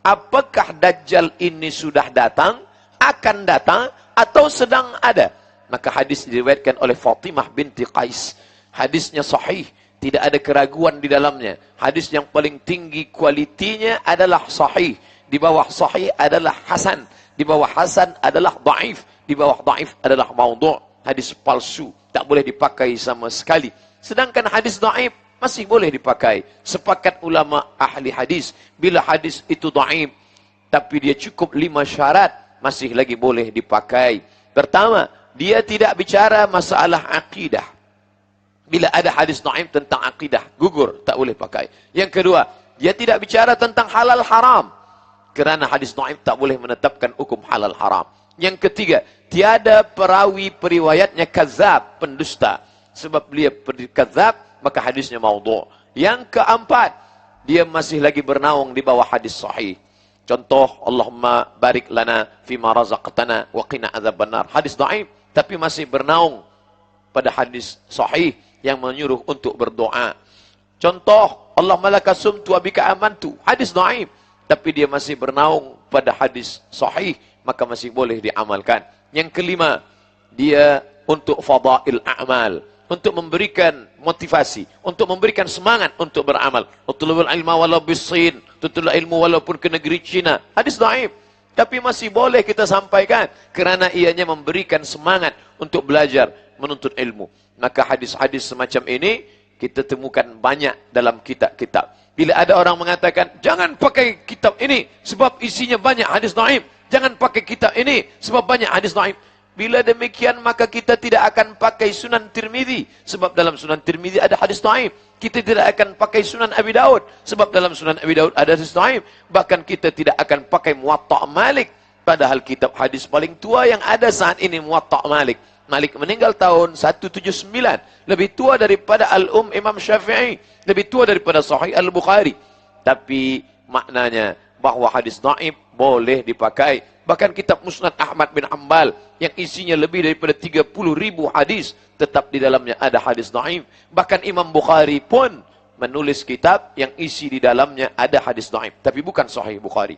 Apakah Dajjal ini sudah datang, akan datang, atau sedang ada? Maka hadis diriwayatkan oleh Fatimah binti Qais. Hadisnya sahih, tidak ada keraguan di dalamnya. Hadis yang paling tinggi kualitinya adalah sahih. Di bawah sahih adalah hasan. Di bawah hasan adalah dhaif. Di bawah dhaif adalah maudhu'. Hadis palsu, tak boleh dipakai sama sekali. Sedangkan hadis dhaif masih boleh dipakai. Sepakat ulama ahli hadis, bila hadis itu dhaif, tapi dia cukup 5 syarat, masih lagi boleh dipakai. Pertama, dia tidak bicara masalah akidah. Bila ada hadis dhaif tentang akidah, gugur, tak boleh pakai. Yang kedua, dia tidak bicara tentang halal haram. Kerana hadis dhaif tak boleh menetapkan hukum halal haram. Yang ketiga, tiada perawi periwayatnya kazab, pendusta. Sebab dia kazab, maka hadisnya maudhu'. Yang keempat, dia masih lagi bernaung di bawah hadis sahih. Contoh, Allahumma barik lana fima razaqtana wa qina adzabannar. Hadis dhaif, tapi masih bernaung pada hadis sahih yang menyuruh untuk berdoa. Contoh, Allahumma laka sumtu wa bika amantu. Hadis dhaif, tapi dia masih bernaung pada hadis sahih, maka masih boleh diamalkan. Yang kelima, dia untuk fadail a'mal, untuk memberikan motivasi, untuk memberikan semangat untuk beramal. Utlubul ilma walau bisin, tutul ilmu walaupun ke negeri Cina. Hadis dhaif, tapi masih boleh kita sampaikan kerana ianya memberikan semangat untuk belajar, menuntut ilmu. Maka hadis-hadis semacam ini kita temukan banyak dalam kitab-kitab. Bila ada orang mengatakan, jangan pakai kitab ini sebab isinya banyak hadis dhaif. Jangan pakai kitab ini sebab banyak hadis dhaif. Bila demikian, maka kita tidak akan pakai Sunan Tirmizi, sebab dalam Sunan Tirmizi ada hadis dhaif. Kita tidak akan pakai Sunan Abi Daud, sebab dalam Sunan Abi Daud ada hadis dhaif. Bahkan kita tidak akan pakai Muwatta' Malik, padahal kitab hadis paling tua yang ada saat ini Muwatta' Malik. Malik meninggal tahun 179, lebih tua daripada Imam Syafi'i, lebih tua daripada Sahih Al-Bukhari. Tapi maknanya bahwa hadis dhaif boleh dipakai. Bahkan kitab Musnad Ahmad bin Hanbal yang isinya lebih daripada 30.000 hadis, tetap di dalamnya ada hadis dhaif. Bahkan Imam Bukhari pun menulis kitab yang isi di dalamnya ada hadis dhaif, tapi bukan Sahih Bukhari.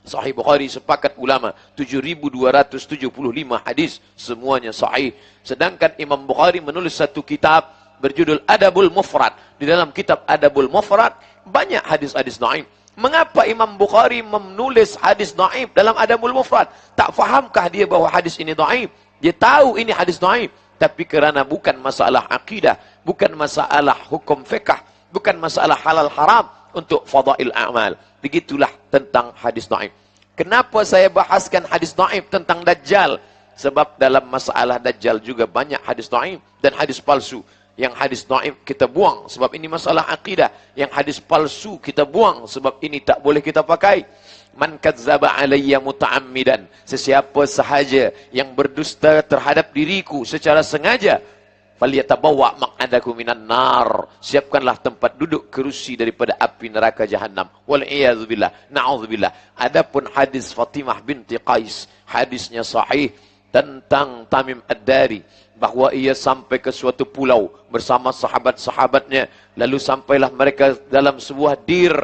Sahih Bukhari sepakat ulama 7.275 hadis, semuanya sahih. Sedangkan Imam Bukhari menulis satu kitab berjudul Adabul Mufrad. Di dalam kitab Adabul Mufrad banyak hadis-hadis dhaif. Mengapa Imam Bukhari menulis hadis dhaif dalam Adabul Mufrad? Tak fahamkah dia bahawa hadis ini dhaif? Dia tahu ini hadis dhaif, tapi kerana bukan masalah akidah, bukan masalah hukum fiqh, bukan masalah halal haram, untuk fadail a'mal. Begitulah tentang hadis dhaif. Kenapa saya bahaskan hadis dhaif tentang Dajjal? Sebab dalam masalah Dajjal juga banyak hadis dhaif dan hadis palsu. Yang hadis dhaif kita buang sebab ini masalah akidah. Yang hadis palsu kita buang sebab ini tak boleh kita pakai. Man kadzdzaba alayya muta'ammidan, sesiapa sahaja yang berdusta terhadap diriku secara sengaja, falyatabawwa maq'adahu minan nar, siapkanlah tempat duduk kerusi daripada api neraka jahanam. Wal iyadzu billah, na'udzubillah. Adapun hadis Fatimah binti Qais, hadisnya sahih tentang Tamim Ad-Dari, bahawa ia sampai ke suatu pulau bersama sahabat-sahabatnya, lalu sampailah mereka dalam sebuah dir,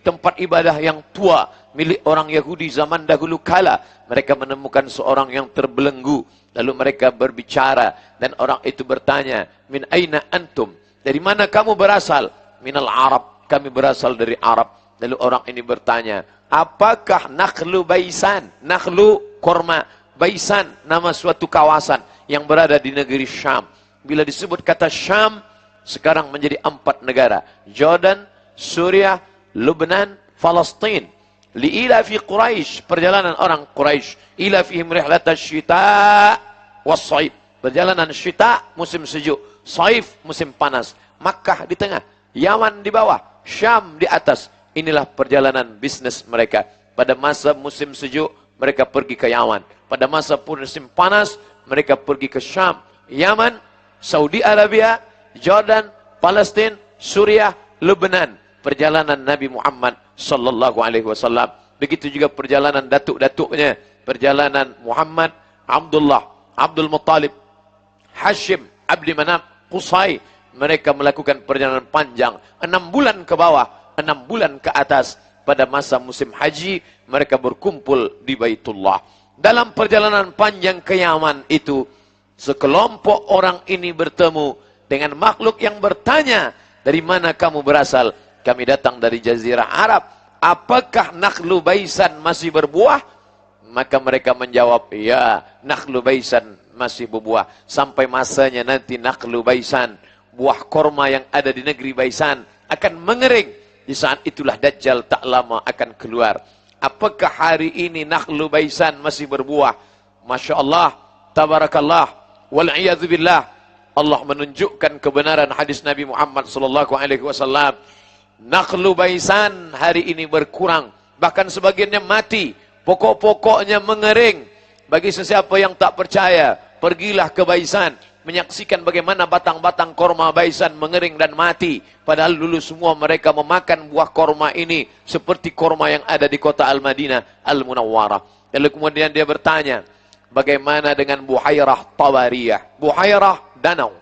tempat ibadah yang tua milik orang Yahudi zaman dahulu kala. Mereka menemukan seorang yang terbelenggu, lalu mereka berbicara dan orang itu bertanya, min aina antum, dari mana kamu berasal? Minal Arab, kami berasal dari Arab. Lalu orang ini bertanya, apakah Nakhlu Baisan? Nakhlu korma, Baisan nama suatu kawasan yang berada di negeri Syam. Bila disebut kata Syam, sekarang menjadi 4 negara. Jordan, Suriah, Lebanon, Palestin. Li'ila fi Quraisy, perjalanan orang Quraisy. Ila fihim rihlatash syita was-saif. Perjalanan syita, musim sejuk. Saif, musim panas. Makkah di tengah, Yaman di bawah, Syam di atas. Inilah perjalanan bisnis mereka. Pada masa musim sejuk, mereka pergi ke Yaman. Pada masa musim panas, mereka pergi ke Syam, Yaman, Saudi Arabia, Jordan, Palestin, Suriah, Lebanon. Perjalanan Nabi Muhammad sallallahu alaihi wasallam. Begitu juga perjalanan datuk-datuknya. Perjalanan Muhammad, Abdullah, Abdul Muttalib, Hashim, Abdi Manaf, Qusay, mereka melakukan perjalanan panjang 6 bulan ke bawah, 6 bulan ke atas. Pada masa musim haji mereka berkumpul di Baitullah. Dalam perjalanan panjang ke Yaman itu, sekelompok orang ini bertemu dengan makhluk yang bertanya, dari mana kamu berasal? Kami datang dari Jazirah Arab. Apakah nakhlu baisan masih berbuah? Maka mereka menjawab, ya, nakhlu baisan masih berbuah. Sampai masanya nanti nakhlu baisan, buah korma yang ada di negeri Baisan akan mengering. Di saat itulah Dajjal tak lama akan keluar. Apakah hari ini nakhlu Baisan masih berbuah? Masya Allah, tabarakallah, wal'iyadzubillah. Allah menunjukkan kebenaran hadis Nabi Muhammad SAW. Nakhlu Baisan hari ini berkurang, bahkan sebagiannya mati, pokok-pokoknya mengering. Bagi sesiapa yang tak percaya, pergilah ke Baisan, menyaksikan bagaimana batang-batang korma Baisan mengering dan mati. Padahal dulu semua mereka memakan buah korma ini seperti korma yang ada di kota Al-Madinah Al-Munawwarah. Lalu kemudian dia bertanya, bagaimana dengan Buhairah Tabariyah? Buhairah danau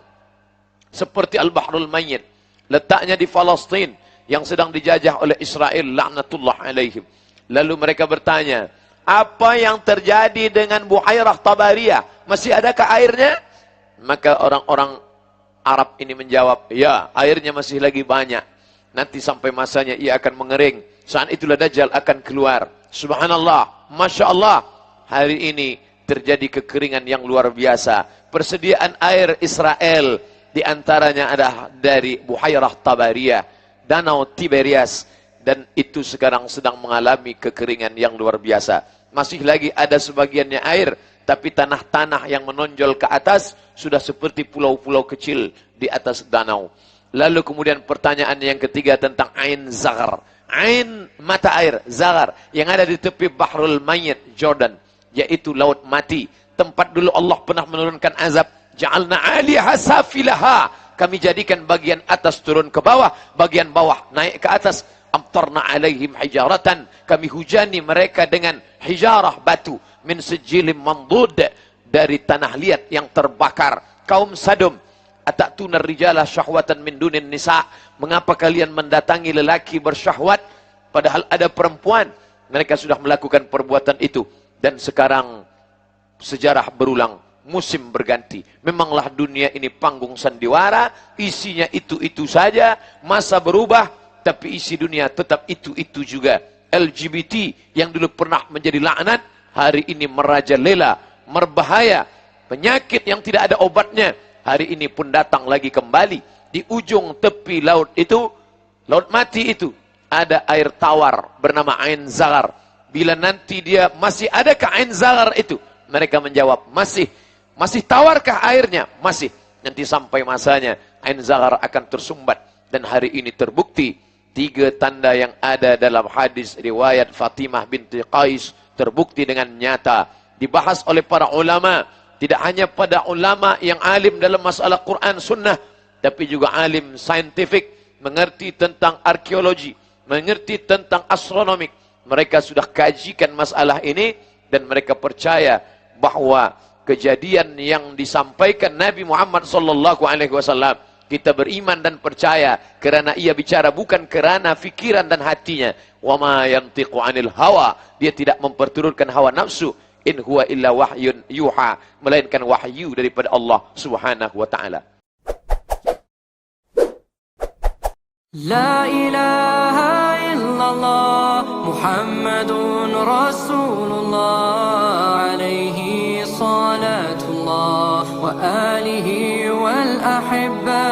seperti Al-Bahrul Mayyit, letaknya di Palestin yang sedang dijajah oleh Israel laknatullah alaihim. Lalu mereka bertanya, apa yang terjadi dengan Buhairah Tabariyah? Masih adakah airnya? Maka orang-orang Arab ini menjawab, ya, airnya masih lagi banyak. Nanti sampai masanya ia akan mengering. Saat itulah Dajjal akan keluar. Subhanallah, Masya Allah, hari ini terjadi kekeringan yang luar biasa. Persediaan air Israel diantaranya adalah dari Buhairah Tabariyah, Danau Tiberias, dan itu sekarang sedang mengalami kekeringan yang luar biasa. Masih lagi ada sebagiannya air, tapi tanah-tanah yang menonjol ke atas sudah seperti pulau-pulau kecil di atas danau. Lalu kemudian pertanyaan yang ketiga tentang Ain Zaghar. Ain, mata air, Zaghar, yang ada di tepi Bahrul Mayyit, Jordan, yaitu laut mati. Tempat dulu Allah pernah menurunkan azab. Ja'alna 'aliyaha safilaha. Kami jadikan bagian atas turun ke bawah, bagian bawah naik ke atas. Amtarna 'alaihim hijaratan. Kami hujani mereka dengan hijarah, batu, min sijilin mandud, dari tanah liat yang terbakar. Kaum Sadum, ata'tunar rijala syahwatan min dunin nisa. Mengapa kalian mendatangi lelaki bersyahwat padahal ada perempuan? Mereka sudah melakukan perbuatan itu. Dan sekarang sejarah berulang, musim berganti. Memanglah dunia ini panggung sandiwara, isinya itu-itu saja. Masa berubah, tapi isi dunia tetap itu-itu juga. LGBT yang dulu pernah menjadi laknat, hari ini merajalela, berbahaya, penyakit yang tidak ada obatnya, hari ini pun datang lagi kembali. Di ujung tepi laut itu, laut mati itu, ada air tawar bernama Ain Zaghar. Bila nanti dia, masih adakah Ain Zaghar itu? Mereka menjawab, masih. Masih tawarkah airnya? Masih. Nanti sampai masanya Ain Zaghar akan tersumbat. Dan hari ini terbukti 3 tanda yang ada dalam hadis riwayat Fatimah binti Qais terbukti dengan nyata, dibahas oleh para ulama. Tidak hanya pada ulama yang alim dalam masalah Quran Sunnah, tapi juga alim saintifik, mengerti tentang arkeologi, mengerti tentang astronomik. Mereka sudah kajikan masalah ini dan mereka percaya bahwa kejadian yang disampaikan Nabi Muhammad SAW, kita beriman dan percaya kerana ia bicara bukan kerana fikiran dan hatinya. Wa ma yantiqu 'anil hawa, dia tidak memperturutkan hawa nafsu. In huwa illa wahyun yuha, melainkan wahyu daripada Allah Subhanahu wa taala. La ilaha illallah Muhammadun Rasulullah, alaihi salatullah wa alihi wal ahibba.